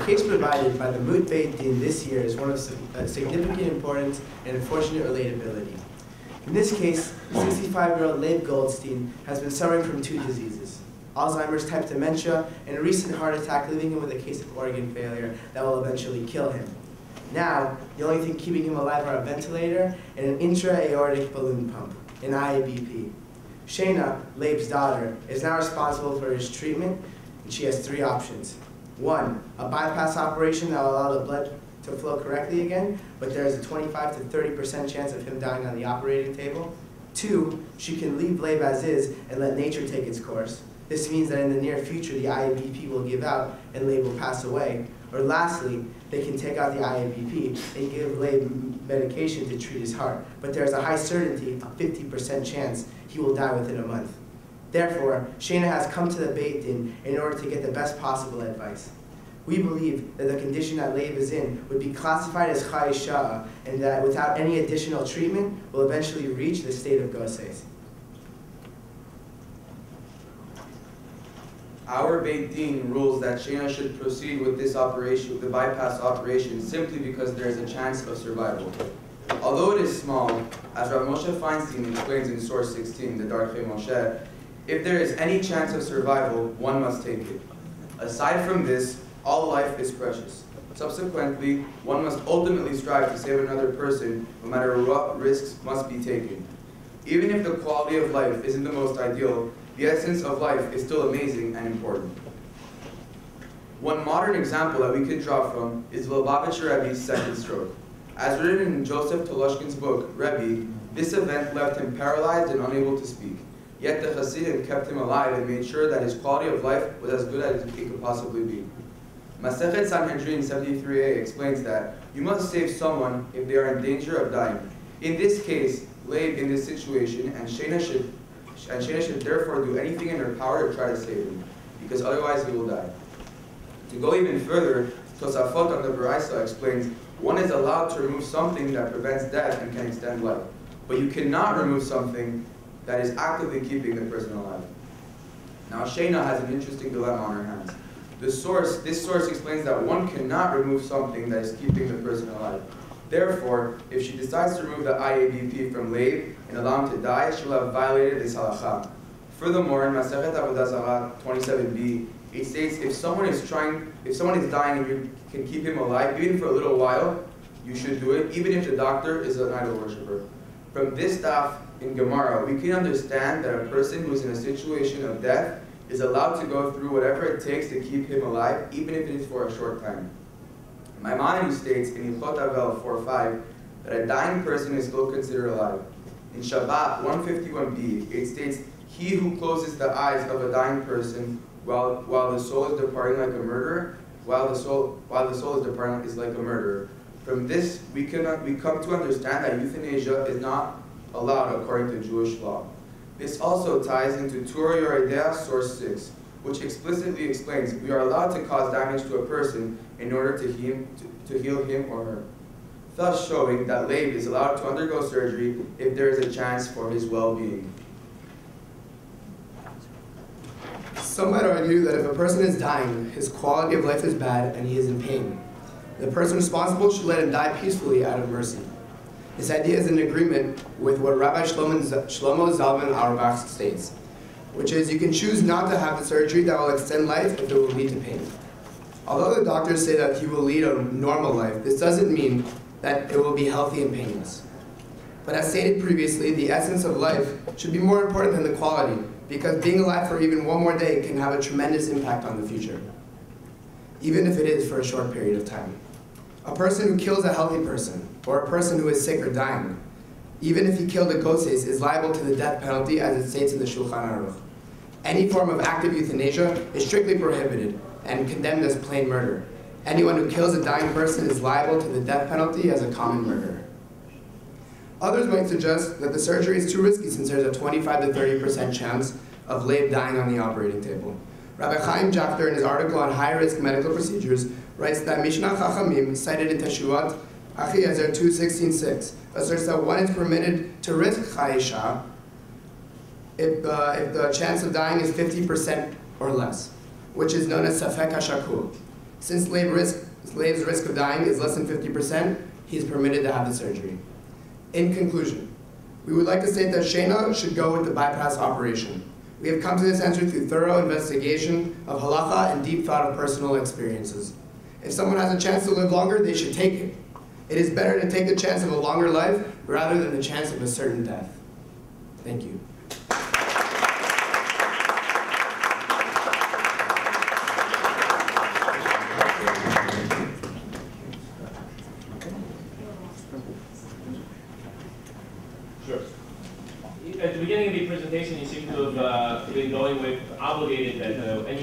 case provided by the Moot Beit Din this year is one of significant importance and unfortunate relatability. In this case, 65-year-old Leib has been suffering from two diseases: Alzheimer's type dementia and a recent heart attack, leaving him with a case of organ failure that will eventually kill him. Now, the only thing keeping him alive are a ventilator and an intra-aortic balloon pump, an IABP. Shayna, Leib's daughter, is now responsible for his treatment, and she has three options. One, a bypass operation that will allow the blood to flow correctly again, but there is a 25 to 30% chance of him dying on the operating table. Two, she can leave Leib as is and let nature take its course. This means that in the near future, the IABP will give out and Leib will pass away. Or lastly, they can take out the IABP and give Leib medication to treat his heart, but there is a high certainty, a 50% chance, he will die within a month. Therefore, Shayna has come to the Beit Din in order to get the best possible advice. We believe that the condition that Leib is in would be classified as Chai Sha'a, and that without any additional treatment, will eventually reach the state of Goses. Our Beit Din rules that Shayna should proceed with this operation, with the bypass operation, simply because there is a chance of survival. Although it is small, as Rav Moshe Feinstein explains in source 16, the Darchei Moshe, if there is any chance of survival, one must take it. Aside from this, all life is precious. Subsequently, one must ultimately strive to save another person, no matter what risks must be taken. Even if the quality of life isn't the most ideal, the essence of life is still amazing and important. One modern example that we could draw from is Lubavitcher Rebbe's second stroke. As written in Joseph Toloshkin's book, Rebbe, this event left him paralyzed and unable to speak. Yet the Hasidim kept him alive and made sure that his quality of life was as good as it could possibly be. Masechet Sanhedrin 73a explains that you must save someone if they are in danger of dying. In this case, Leib in this situation, and Shayna should therefore do anything in her power to try to save him, because otherwise he will die. To go even further, Tosafot on the Baraisa explains, one is allowed to remove something that prevents death and can extend life, but you cannot remove something that is actively keeping the person alive. Now Shayna has an interesting dilemma on her hands. This source explains that one cannot remove something that is keeping the person alive. Therefore, if she decides to remove the IABP from Leib and allow him to die, she will have violated this halacha. Furthermore, in Masechet Avodah Zarah 27b, it states if someone is dying and you can keep him alive, even for a little while, you should do it, even if the doctor is an idol worshiper. From this daf in Gemara, we can understand that a person who is in a situation of death is allowed to go through whatever it takes to keep him alive, even if it is for a short time. Maimonides states in Ilchot Avel 4.5 that a dying person is still considered alive. In Shabbat 151b, it states, he who closes the eyes of a dying person while the soul is departing like a murderer, while the soul is departing is like a murderer. From this, we come to understand that euthanasia is not allowed according to Jewish law. This also ties into Torah Yoredea, source 6, which explicitly explains we are allowed to cause damage to a person in order to heal him or her, thus showing that Leib is allowed to undergo surgery if there is a chance for his well-being. Some might argue that if a person is dying, his quality of life is bad and he is in pain. The person responsible should let him die peacefully out of mercy. This idea is in agreement with what Rabbi Shlomo Zalman Auerbach states, which is you can choose not to have the surgery that will extend life if it will lead to pain. Although the doctors say that he will lead a normal life, this doesn't mean that it will be healthy and painless. But as stated previously, the essence of life should be more important than the quality, because being alive for even one more day can have a tremendous impact on the future, even if it is for a short period of time. A person who kills a healthy person, or a person who is sick or dying, even if he killed a goses, is liable to the death penalty as it states in the Shulchan Aruch. Any form of active euthanasia is strictly prohibited and condemned as plain murder. Anyone who kills a dying person is liable to the death penalty as a common murderer. Others might suggest that the surgery is too risky since there's a 25 to 30% chance of Leib dying on the operating table. Rabbi Chaim Jafter, in his article on high-risk medical procedures, writes that Mishnah Chachamim, cited in Teshuvat Achiezer 2:16-6, asserts that one is permitted to risk Chayesha if the chance of dying is 50% or less, which is known as Safek HaShakul. Since Leib's risk of dying is less than 50%, he is permitted to have the surgery. In conclusion, we would like to state that Shayna should go with the bypass operation. We have come to this answer through thorough investigation of halacha and deep thought of personal experiences. If someone has a chance to live longer, they should take it. It is better to take the chance of a longer life rather than the chance of a certain death. Thank you. Sure. At the beginning of the presentation, you seem to have been going with obligated that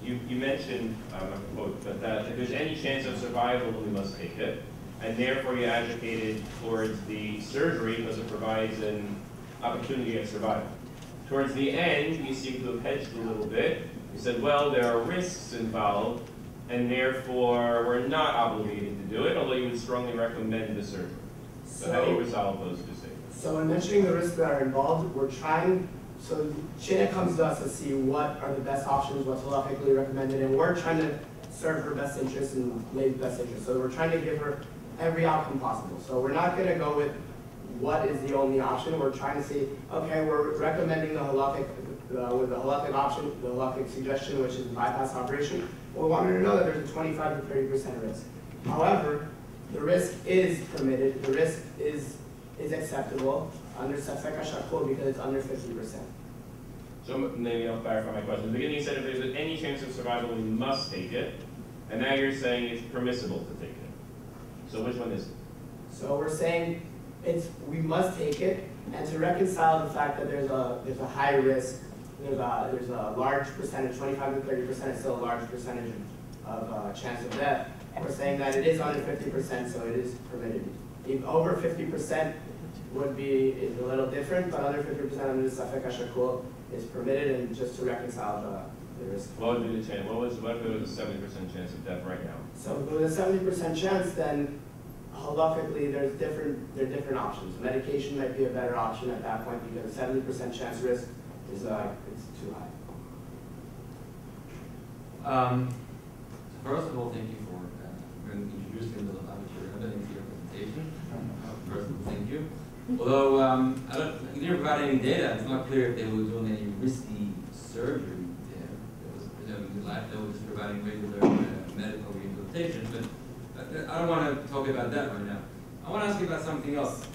you mentioned, I'm not quote, but that if there's any chance of survival, we must take it. And therefore you advocated towards the surgery because it provides an opportunity of survival. Towards the end, you seem to have hedged a little bit. You said, well, there are risks involved, and therefore we're not obligated to do it, although you would strongly recommend the surgery. So how do you resolve those two statements? So in mentioning the risks that are involved, we're trying, so Shayna comes to us to see what are the best options, what's halakhically recommended, and we're trying to serve her best interest and Leib's best interest. So we're trying to give her every outcome possible. So we're not going to go with what is the only option. We're trying to say, okay, we're recommending the halakhic, with the halakhic option, the halakhic suggestion, which is the bypass operation. We wanted to know that there's a 25 to 30% risk. However, the risk is permitted. The risk is acceptable under SYNOPSIS because it's under 50%. So maybe I'll clarify my question. At the beginning you said if there's any chance of survival, we must take it. And now you're saying it's permissible to take it. So which one is it? So we're saying we must take it, and to reconcile the fact that there's a high risk, there's a large percentage, 25 to 30% is still a large percentage of chance of death. We're saying that it is under 50%, so it is permitted. If over 50% is a little different, but under 50% under the SYNOPSIS is permitted, and just to reconcile the risk. What would be the chance? What if there was a 70% chance of death right now? So if there was a 70% chance, then halakhically there are different options. Medication might be a better option at that point because a 70% chance risk is it's too high. First of all, thank you for introducing the laboratory evidence to your presentation. First of all, thank you. Although you didn't provide any data, it's not clear if they were doing any risky surgery there. It was presumably Leib that was providing regular medical rehabilitation, but I don't want to talk about that right now. I want to ask you about something else,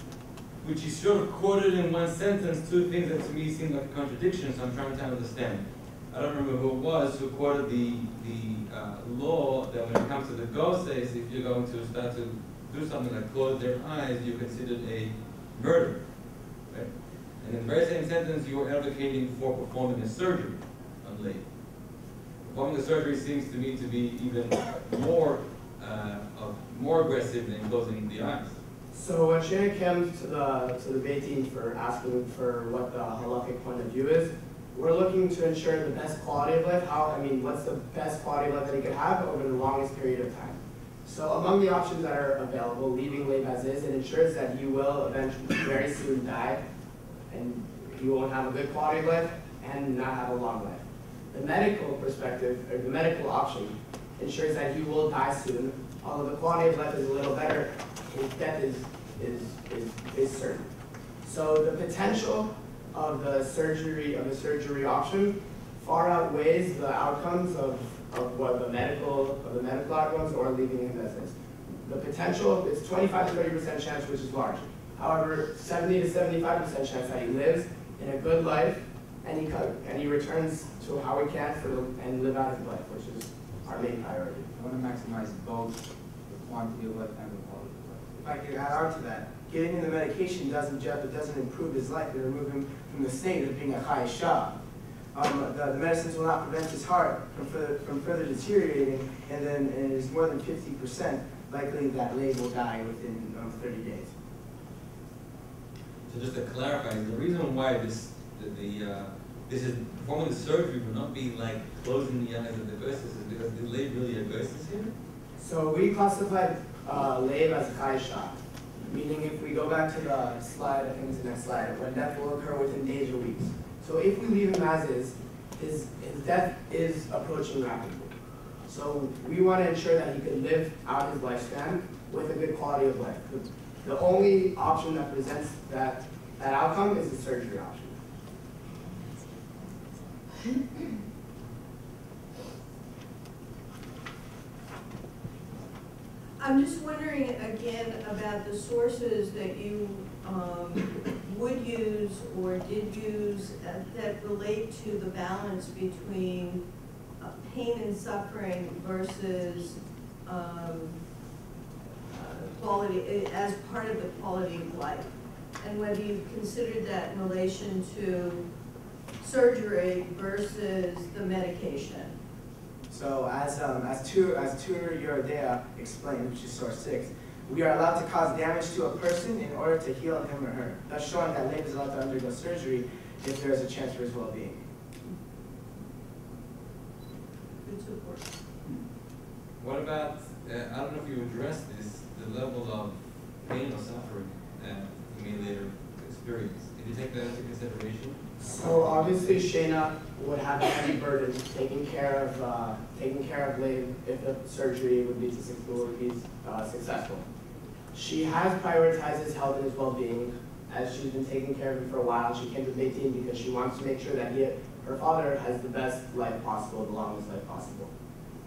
which you sort of quoted in one sentence, two things that to me seem like a contradiction, so I'm trying to understand. I don't remember who it was who quoted the law that when it comes to the ghostes, if you're going to start to do something like close their eyes, you're considered a murder. Right? And in the very same sentence, you were advocating for performing a surgery on Leib. Performing a surgery seems to me to be even more aggressive than closing the eyes. So when Shayna came to the Beit Din for asking for what the halakhic point of view is, we're looking to ensure the best quality of life. What's the best quality of life that he could have over the longest period of time? So among the options that are available, leaving Leib as is, it ensures that he will eventually very soon die, and he won't have a good quality of life and not have a long life. The medical perspective, or the medical option, ensures that he will die soon. Although the quality of life is a little better, his death is certain. So the potential of the surgery option far outweighs the outcomes of the medical outcomes or leaving him as is. The potential is 25 to 30% chance, which is large. However, 70 to 75% chance that he lives in a good life and he returns to how he can and live out his life, which is our main priority. I want to maximize both the quantity of life and the quality of life. If I could add on to that, getting in the medication doesn't improve his life. It remove him from the state of being a high shah. The medicines will not prevent his heart from further deteriorating, and it is more than 50% likely that Leib will die within 30 days. So just to clarify, the reason why this is performing the surgery will not be like closing the eyes of the gosis is because did Leib really a gosis here? So we classified Leib as a high shah, meaning if we go back to the slide, I think it's the next slide, when death will occur within days or weeks. So if we leave him as is, his death is approaching rapidly. So we want to ensure that he could live out his lifespan with a good quality of life. The only option that presents that outcome is the surgery option. I'm just wondering again about the sources that you would use or did use that relate to the balance between pain and suffering versus quality, as part of the quality of life, and whether you considered that in relation to surgery versus the medication. So as Tutor Yoredea explained, which is source 6, we are allowed to cause damage to a person in order to heal him or her, thus showing that Leib is allowed to undergo surgery if there is a chance for his well-being. Good support. What about, I don't know if you addressed this, the level of pain or suffering that you may later experience. Did you take that into consideration? So obviously Shayna would have a heavy burden taking care of Leib if the surgery would be successful. She has prioritized his health and his well-being as she's been taking care of him for a while. She came to Beit Din because she wants to make sure that her father has the best life possible, the longest life possible.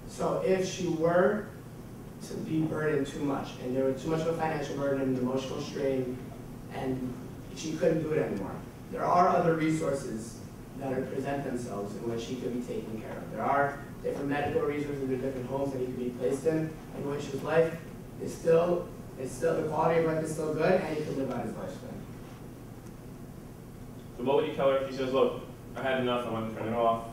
So if she were to be burdened too much, and there was too much of a financial burden and emotional strain, and she couldn't do it anymore, there are other resources that present themselves in which he could be taken care of. There are different medical resources in different homes that he could be placed in which his life is still, the quality of life is still good, and he can live out his lifespan. So what would you tell her if she says, look, I had enough, I want to turn it off?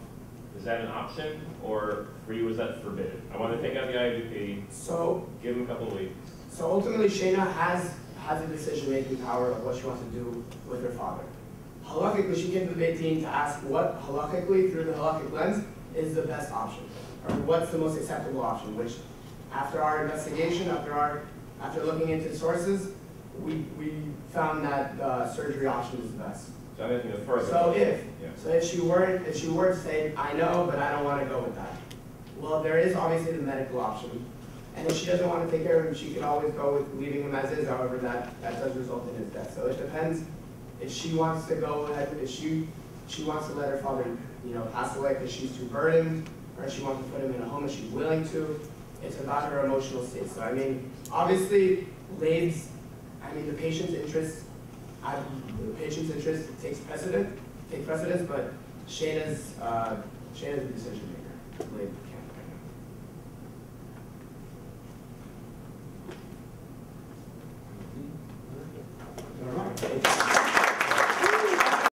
Is that an option, or for you is that forbidden? I want to take out the IABP, So, give him a couple of weeks. so ultimately Shayna has a decision-making power of what she wants to do with her father. Halakhically, she came to Beit Din to ask what halakhically, through the halakhic lens, is the best option, or what's the most acceptable option, which after our investigation, after looking into sources, we found that the surgery option is the best. So I'm asking the further. So if she were to say, I know, but I don't want to go with that, well, there is obviously the medical option. And if she doesn't want to take care of him, she can always go with leaving him as is. However, that does result in his death. So it depends if she wants to go ahead, if she wants to let her father, pass away because she's too burdened, or if she wants to put him in a home and she's willing to. It's about her emotional state. So I mean, obviously, the patient's interest. The patient's interest takes precedence, but Shayna's the decision maker. Leib can't right now. All right.